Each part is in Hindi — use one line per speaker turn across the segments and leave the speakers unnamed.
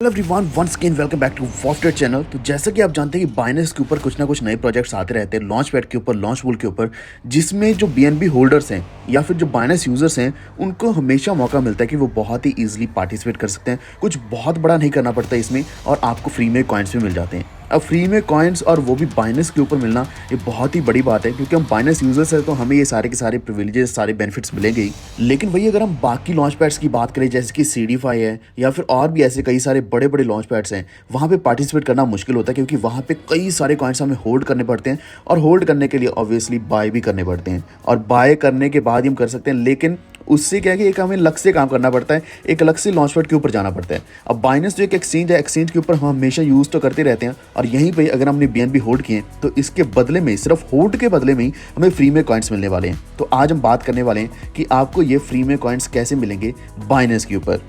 Hello everyone, once again welcome back to wafted channel. तो जैसा कि आप जानते हैं कि बाइनेंस के ऊपर कुछ ना कुछ नए प्रोजेक्ट्स आते रहते हैं, लॉन्च पैड के ऊपर, लॉन्च पूल के ऊपर, जिसमें जो बीएनबी होल्डर्स हैं या फिर जो बाइनेंस यूजर्स हैं उनको हमेशा मौका मिलता है कि वो बहुत ही ईजिली पार्टिसिपेट कर सकते हैं। कुछ बहुत बड़ा नहीं करना पड़ता इसमें और आपको फ्री में कॉइन्स भी मिल जाते हैं। अब फ्री में कॉइन्स और वो भी बाइनेंस के ऊपर मिलना ये बहुत ही बड़ी बात है, क्योंकि हम बाइनेंस यूजर्स हैं तो हमें ये सारे के सारे प्रिविलेजेस, सारे बेनिफिट्स मिलेंगे ही। लेकिन वही अगर हम बाकी लॉन्च पैड्स की बात करें, जैसे कि सीडीफाई है या फिर और भी ऐसे कई सारे बड़े बड़े लॉन्च पैड्स हैं, वहाँ पे पार्टिसिपेट करना मुश्किल होता है, क्योंकि वहाँ पे कई सारे कॉइन्स हमें होल्ड करने पड़ते हैं और होल्ड करने के लिए ऑब्वियसली बाय भी करने पड़ते हैं। और बाय करने के बाद ही हम कर सकते हैं, लेकिन उससे क्या है कि एक हमें अलग से काम करना पड़ता है, एक अलग से लॉन्च पैड के ऊपर जाना पड़ता है। अब बाइनेंस जो एक एक्सचेंज है, एक्सचेंज के ऊपर हम हमेशा यूज़ तो करते रहते हैं और यहीं पे अगर हमने बीएनबी होल्ड किए तो इसके बदले में, सिर्फ होल्ड के बदले में ही हमें फ्री में कॉइन्स मिलने वाले हैं। तो आज हम बात करने वाले हैं कि आपको ये फ्री में कॉइन्स कैसे मिलेंगे बाइनेंस के ऊपर।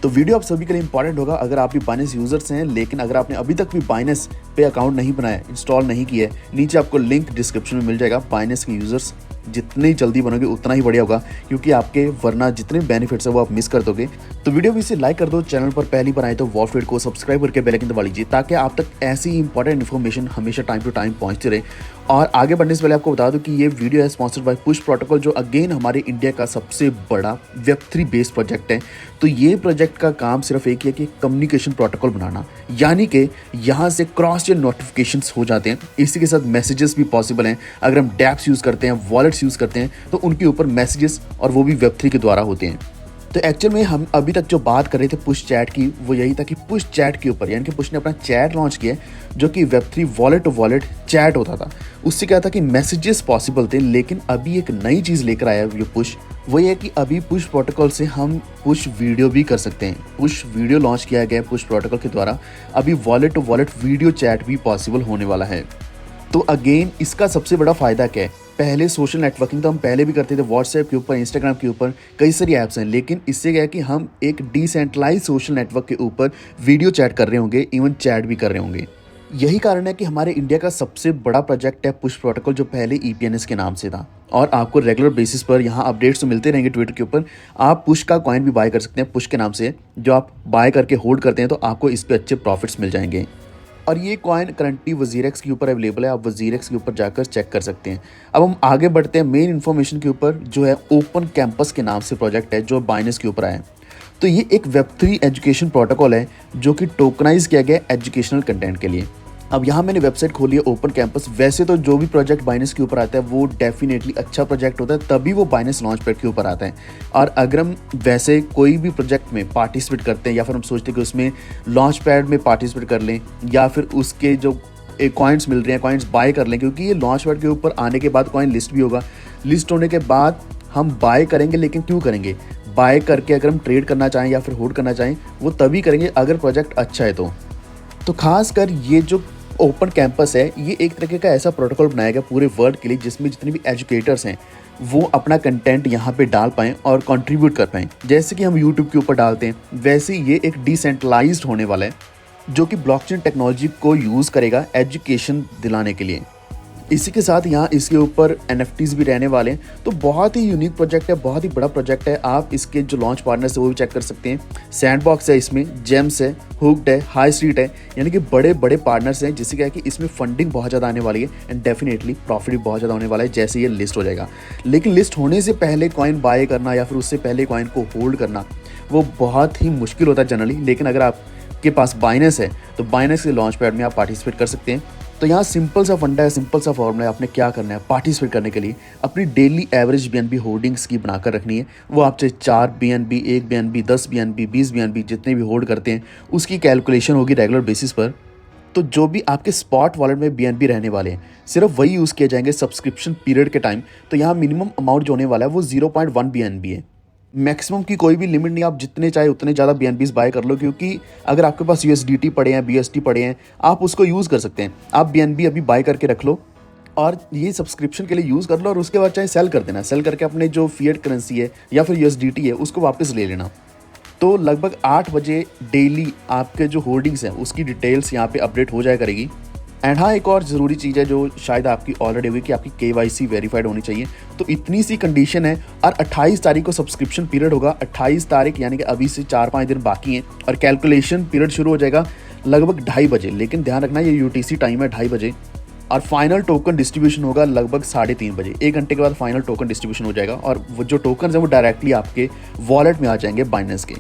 तो वीडियो आप सभी के लिए इंपॉर्टेंट होगा अगर आप भी बाइनेंस यूजर्स हैं, लेकिन अगर आपने अभी तक भी बाइनेंस पे अकाउंट नहीं बनाया, इंस्टॉल नहीं किया है, नीचे आपको लिंक डिस्क्रिप्शन में मिल जाएगा। बाइनेंस के यूजर्स जितनी जल्दी बनोगे उतना ही बढ़िया होगा, क्योंकि आपके वरना जितने बेनिफिट्स है वो आप मिस कर दोगे। तो वीडियो भी इसे लाइक कर दो, चैनल पर पहली बार आए तो वॉफ्टेड को सब्सक्राइब करके बेल आइकन दबा लीजिए, ताकि आप तक ऐसी इंपॉर्टेंट इन्फॉर्मेशन हमेशा टाइम टू टाइम पहुंचती रहे। और आगे बढ़ने से पहले आपको बता दूं कि ये वीडियो है स्पॉन्सर्ड बाय पुश प्रोटोकॉल, जो अगेन हमारे इंडिया का सबसे बड़ा वेब3 बेस्ड प्रोजेक्ट है। तो ये प्रोजेक्ट का काम सिर्फ एक ही है कि कम्युनिकेशन प्रोटोकॉल बनाना, यानी कि यहाँ से क्रॉस चेन नोटिफिकेशंस हो जाते हैं, इसी के साथ मैसेजेस भी पॉसिबल हैं। अगर हम डैप्स यूज़ करते हैं, वॉलेट्स यूज़ करते हैं, तो उनके ऊपर मैसेजेस और वो भी वेब3 के द्वारा होते हैं। तो एक्चुअल में हम अभी तक जो बात कर रहे थे पुश चैट की, वो यही था कि पुश चैट के ऊपर, यानी कि पुश ने अपना चैट लॉन्च किया जो कि वेब3 वॉलेट टू वॉलेट चैट होता था। उससे क्या था कि मैसेजेस पॉसिबल थे, लेकिन अभी एक नई चीज़ लेकर आया ये पुश, वो ये है कि अभी पुश प्रोटोकॉल से हम पुश वीडियो भी कर सकते हैं। पुश वीडियो लॉन्च किया गया पुश प्रोटोकॉल के द्वारा, अभी wallet to wallet video chat भी पॉसिबल होने वाला है। तो अगेन इसका सबसे बड़ा फ़ायदा क्या है? पहले सोशल नेटवर्किंग तो हम पहले भी करते थे, व्हाट्सएप के ऊपर, इंस्टाग्राम के ऊपर, कई सारी ऐप्स हैं, लेकिन इससे क्या है कि हम एक डिसेंट्रलाइज सोशल नेटवर्क के ऊपर वीडियो चैट कर रहे होंगे, इवन चैट भी कर रहे होंगे। यही कारण है कि हमारे इंडिया का सबसे बड़ा प्रोजेक्ट है पुश प्रोटोकॉल, जो पहले ईपीएनएस के नाम से था। और आपको रेगुलर बेसिस पर यहाँ अपडेट्स तो मिलते रहेंगे ट्विटर के ऊपर। आप पुश का कॉइन भी बाय कर सकते हैं, पुश के नाम से, जो आप बाय करके होल्ड करते हैं तो आपको इस पर अच्छे प्रॉफिट्स मिल जाएंगे। और ये कॉइन करंटली वजीरेक्स के ऊपर अवेलेबल है, आप वजीरेक्स के ऊपर जाकर चेक कर सकते हैं। अब हम आगे बढ़ते हैं मेन इन्फॉर्मेशन के ऊपर, जो है ओपन कैंपस के नाम से प्रोजेक्ट है, जो बाइनेंस के ऊपर आया है। तो ये एक वेब3 एजुकेशन प्रोटोकॉल है जो कि टोकनाइज किया गया एजुकेशनल कंटेंट के लिए। अब यहाँ मैंने वेबसाइट खोली है ओपन कैंपस। वैसे तो जो भी प्रोजेक्ट बाइनेंस के ऊपर आता है वो डेफिनेटली अच्छा प्रोजेक्ट होता है, तभी वो बाइनेंस लॉन्च पैड के ऊपर आता है। और अगर हम वैसे कोई भी प्रोजेक्ट में पार्टिसिपेट करते हैं, या फिर हम सोचते हैं कि उसमें लॉन्च पैड में पार्टिसिपेट कर लें, या फिर उसके जो कॉइन्स मिल रहे हैं कॉइन्स बाय कर लें, क्योंकि ये लॉन्च पैड के ऊपर आने के बाद कॉइन लिस्ट भी होगा। लिस्ट होने के बाद हम बाय करेंगे, लेकिन क्यों करेंगे? बाय करके अगर हम ट्रेड करना चाहें या फिर होल्ड करना चाहें, वो तभी करेंगे अगर प्रोजेक्ट अच्छा है तो खासकर ये जो ओपन कैंपस है, ये एक तरीके का ऐसा प्रोटोकॉल बनाया गया पूरे वर्ल्ड के लिए, जिसमें जितने भी एजुकेटर्स हैं वो अपना कंटेंट यहाँ पे डाल पाएँ और कंट्रीब्यूट कर पाएँ। जैसे कि हम यूट्यूब के ऊपर डालते हैं, वैसे ये एक डिसेंट्रलाइज्ड होने वाला है, जो कि ब्लॉकचेन टेक्नोलॉजी को यूज़ करेगा एजुकेशन दिलाने के लिए। इसी के साथ यहाँ इसके ऊपर NFTs भी रहने वाले हैं। तो बहुत ही यूनिक प्रोजेक्ट है, बहुत ही बड़ा प्रोजेक्ट है। आप इसके जो लॉन्च पार्टनर्स है वो भी चेक कर सकते हैं। सैंडबॉक्स है, इसमें जेम्स है, हुक्ड है, हाई स्ट्रीट है, यानी कि बड़े बड़े पार्टनर्स हैं, जिससे क्या है कि इसमें फंडिंग बहुत ज़्यादा आने वाली है एंड डेफिनेटली प्रॉफिट भी बहुत ज़्यादा होने वाला है जैसे ये लिस्ट हो जाएगा। लेकिन लिस्ट होने से पहले कॉइन बाय करना या फिर उससे पहले कॉइन को होल्ड करना वो बहुत ही मुश्किल होता है जनरली। लेकिन अगर आपके पास बाइनेंस है तो बाइनेंस के लॉन्च पैड में आप पार्टिसिपेट कर सकते हैं। तो यहाँ सिंपल सा फंडा है, सिंपल सा फॉर्मूला है। आपने क्या करना है पार्टिसिपेट करने के लिए? अपनी डेली एवरेज बीएनबी होल्डिंग्स की बनाकर रखनी है। वो आप चाहे 4 बीएनबी, 1 बीएनबी, 10 बीएनबी, 20 बीएनबी, जितने भी होल्ड करते हैं उसकी कैलकुलेशन होगी रेगुलर बेसिस पर। तो जो भी आपके स्पॉट वॉलेट में बीएनबी रहने वाले हैं, सिर्फ वही यूज़ किए जाएंगे सब्सक्रिप्शन पीरियड के टाइम। तो यहाँ मिनिमम अमाउंट जो होने वाला है वो 0.1 बीएनबी है। मैक्सिमम की कोई भी लिमिट नहीं, आप जितने चाहे उतने ज़्यादा बीएनबीज बाय कर लो, क्योंकि अगर आपके पास यूएसडीटी पड़े हैं, बीएसटी पड़े हैं, आप उसको यूज़ कर सकते हैं। आप बीएनबी अभी बाय करके रख लो और ये सब्सक्रिप्शन के लिए यूज़ कर लो, और उसके बाद चाहे सेल कर देना, सेल करके अपने जो फिएट करेंसी है या फिर यूएसडीटी है उसको वापस ले लेना। तो लगभग 8 बजे डेली आपके जो होल्डिंग्स हैं उसकी डिटेल्स यहाँ पे अपडेट हो जाया करेगी। एंड हाँ, एक और ज़रूरी चीज़ है जो शायद आपकी ऑलरेडी हुई कि आपकी KYC वेरीफाइड होनी चाहिए। तो इतनी सी कंडीशन है और 28 तारीख को सब्सक्रिप्शन पीरियड होगा। 28 तारीख यानी कि अभी से 4-5 दिन बाकी हैं और कैलकुलेशन पीरियड शुरू हो जाएगा लगभग 2:30 बजे। लेकिन ध्यान रखना ये UTC टाइम है 2:30 बजे और फाइनल टोकन डिस्ट्रीब्यूशन होगा लगभग 3:30 बजे। 1 घंटे के बाद फाइनल टोकन डिस्ट्रीब्यूशन हो जाएगा और वो जो टोकन है वो डायरेक्टली आपके वॉलेट में आ जाएंगे बाइनेंस के।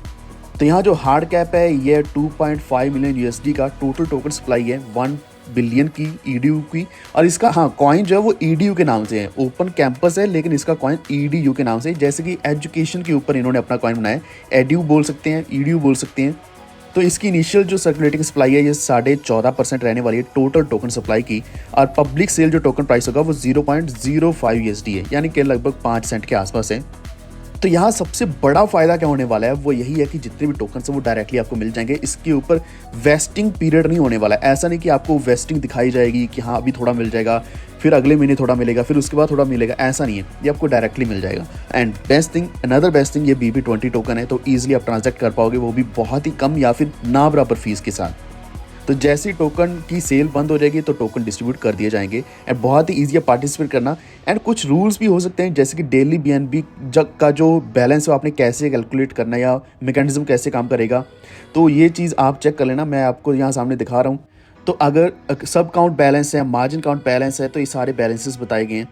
तो यहाँ जो हार्ड कैप है ये 2.5 मिलियन USD का टोटल टोकन सप्लाई है 1 बिलियन की EDU की। और इसका हाँ कॉइन जो है वो EDU के नाम से है। ओपन कैंपस है लेकिन इसका कॉइन EDU के नाम से, जैसे कि एजुकेशन के ऊपर इन्होंने अपना कॉइन बनाया है। एड्यू बोल सकते हैं, EDU बोल सकते हैं। तो इसकी इनिशियल जो सर्कुलेटिंग सप्लाई है ये 14.5% रहने वाली है टोटल टोकन सप्लाई की। और पब्लिक सेल जो टोकन प्राइस होगा वो 0.05 USD है, यानी कि लगभग 5 सेंट के आसपास है। तो यहाँ सबसे बड़ा फ़ायदा क्या होने वाला है वो यही है कि जितने भी टोकन हैं वो डायरेक्टली आपको मिल जाएंगे। इसके ऊपर वेस्टिंग पीरियड नहीं होने वाला है। ऐसा नहीं कि आपको वेस्टिंग दिखाई जाएगी कि हाँ अभी थोड़ा मिल जाएगा, फिर अगले महीने थोड़ा मिलेगा, फिर उसके बाद थोड़ा मिलेगा, ऐसा नहीं है। ये आपको डायरेक्टली मिल जाएगा। एंड अनदर बेस्ट थिंग ये BB20 टोकन है, तो ईजिली आप ट्रांजैक्ट कर पाओगे, वो भी बहुत ही कम या फिर ना बराबर फीस के साथ। तो जैसे ही टोकन की सेल बंद हो जाएगी तो टोकन डिस्ट्रीब्यूट कर दिए जाएंगे। एंड बहुत ही ईजी है पार्टिसिपेट करना। एंड कुछ रूल्स भी हो सकते हैं, जैसे कि डेली BNB का जो बैलेंस है आपने कैसे कैलकुलेट करना है या मैकेनिज्म कैसे काम करेगा, तो ये चीज़ आप चेक कर लेना। मैं आपको यहाँ सामने दिखा रहा हूँ। तो अगर सब काउंट बैलेंस है, मार्जिन काउंट बैलेंस है, तो ये सारे बैलेंसेस बताए गए हैं,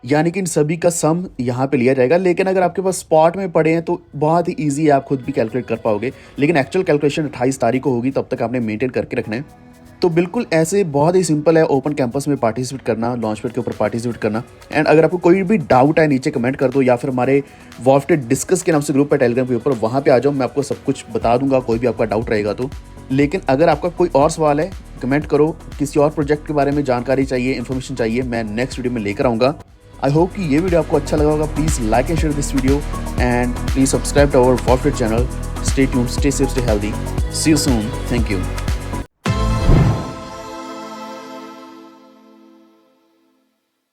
यानी कि इन सभी का सम यहाँ पे लिया जाएगा। लेकिन अगर आपके पास स्पॉट में पड़े हैं तो बहुत ही इजी है, आप खुद भी कैलकुलेट कर पाओगे। लेकिन एक्चुअल कैलकुलेशन 28 तारीख को होगी, तब तक आपने मेंटेन करके रखना है। तो बिल्कुल ऐसे बहुत ही सिंपल है ओपन कैंपस में पार्टिसिपेट करना, लॉन्चपैड के ऊपर पार्टिसिपेट करना। एंड अगर आपको कोई भी डाउट है नीचे कमेंट कर दो, या फिर हमारे वॉफ्टेड डिस्कस के नाम से ग्रुप है टेलीग्राम के ऊपर, वहाँ पे आ जाओ, मैं आपको सब कुछ बता दूंगा, कोई भी आपका डाउट रहेगा तो। लेकिन अगर आपका कोई और सवाल है कमेंट करो, किसी और प्रोजेक्ट के बारे में जानकारी चाहिए, इन्फॉर्मेशन चाहिए, मैं नेक्स्ट वीडियो में लेकर आऊँगा। आई होप कि ये वीडियो आपको अच्छा लगा होगा। Please like and share this video and please subscribe to our wafted channel. Stay tuned, stay safe, stay healthy. See you soon. Thank you.